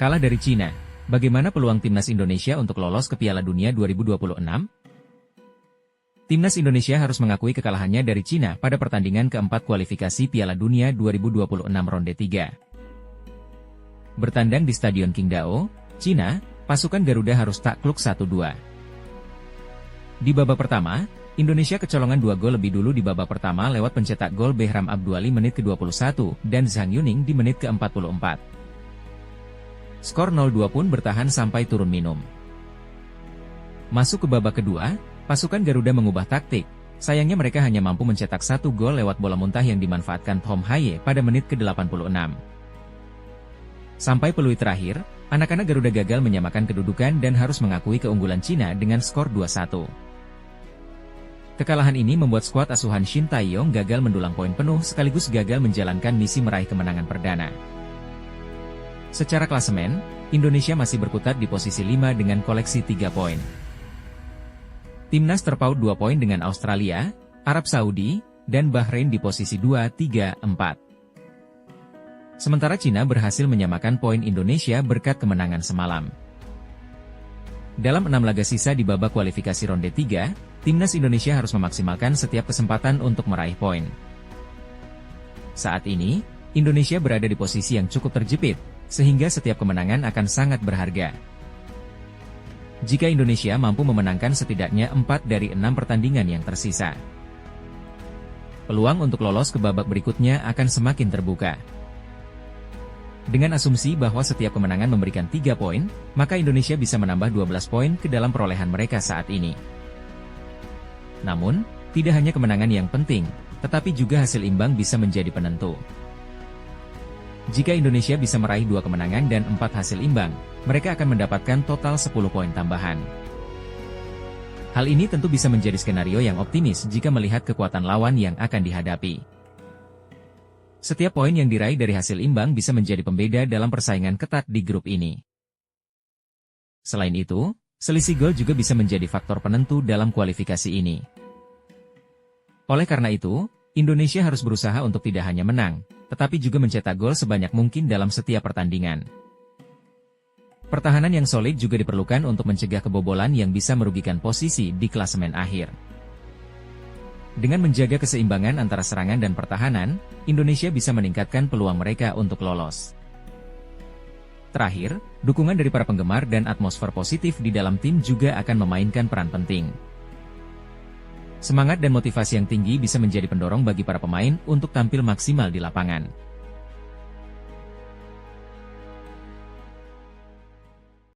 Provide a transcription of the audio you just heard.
Kalah dari Cina, bagaimana peluang timnas Indonesia untuk lolos ke Piala Dunia 2026? Timnas Indonesia harus mengakui kekalahannya dari Cina pada pertandingan keempat kualifikasi Piala Dunia 2026 ronde 3. Bertandang di Stadion Qingdao, Cina, pasukan Garuda harus takluk 1-2. Di babak pertama, Indonesia kecolongan 2 gol lebih dulu di babak pertama lewat pencetak gol Behram Abduali menit ke-21 dan Zhang Yuning di menit ke-44. Skor 0-2 pun bertahan sampai turun minum. Masuk ke babak kedua, pasukan Garuda mengubah taktik. Sayangnya mereka hanya mampu mencetak 1 gol lewat bola muntah yang dimanfaatkan Tom Haye pada menit ke-86. Sampai peluit terakhir, anak-anak Garuda gagal menyamakan kedudukan dan harus mengakui keunggulan Cina dengan skor 2-1. Kekalahan ini membuat skuad asuhan Shin Tae-yong gagal mendulang poin penuh sekaligus gagal menjalankan misi meraih kemenangan perdana. Secara klasemen, Indonesia masih berkutat di posisi 5 dengan koleksi 3 poin. Timnas terpaut 2 poin dengan Australia, Arab Saudi, dan Bahrain di posisi 2, 3, 4. Sementara Cina berhasil menyamakan poin Indonesia berkat kemenangan semalam. Dalam 6 laga sisa di babak kualifikasi ronde 3, Timnas Indonesia harus memaksimalkan setiap kesempatan untuk meraih poin. Saat ini, Indonesia berada di posisi yang cukup terjepit, sehingga setiap kemenangan akan sangat berharga. Jika Indonesia mampu memenangkan setidaknya 4 dari 6 pertandingan yang tersisa, peluang untuk lolos ke babak berikutnya akan semakin terbuka. Dengan asumsi bahwa setiap kemenangan memberikan 3 poin, maka Indonesia bisa menambah 12 poin ke dalam perolehan mereka saat ini. Namun, tidak hanya kemenangan yang penting, tetapi juga hasil imbang bisa menjadi penentu. Jika Indonesia bisa meraih 2 kemenangan dan 4 hasil imbang, mereka akan mendapatkan total 10 poin tambahan. Hal ini tentu bisa menjadi skenario yang optimis jika melihat kekuatan lawan yang akan dihadapi. Setiap poin yang diraih dari hasil imbang bisa menjadi pembeda dalam persaingan ketat di grup ini. Selain itu, selisih gol juga bisa menjadi faktor penentu dalam kualifikasi ini. Oleh karena itu, Indonesia harus berusaha untuk tidak hanya menang, tetapi juga mencetak gol sebanyak mungkin dalam setiap pertandingan. Pertahanan yang solid juga diperlukan untuk mencegah kebobolan yang bisa merugikan posisi di klasemen akhir. Dengan menjaga keseimbangan antara serangan dan pertahanan, Indonesia bisa meningkatkan peluang mereka untuk lolos. Terakhir, dukungan dari para penggemar dan atmosfer positif di dalam tim juga akan memainkan peran penting. Semangat dan motivasi yang tinggi bisa menjadi pendorong bagi para pemain untuk tampil maksimal di lapangan.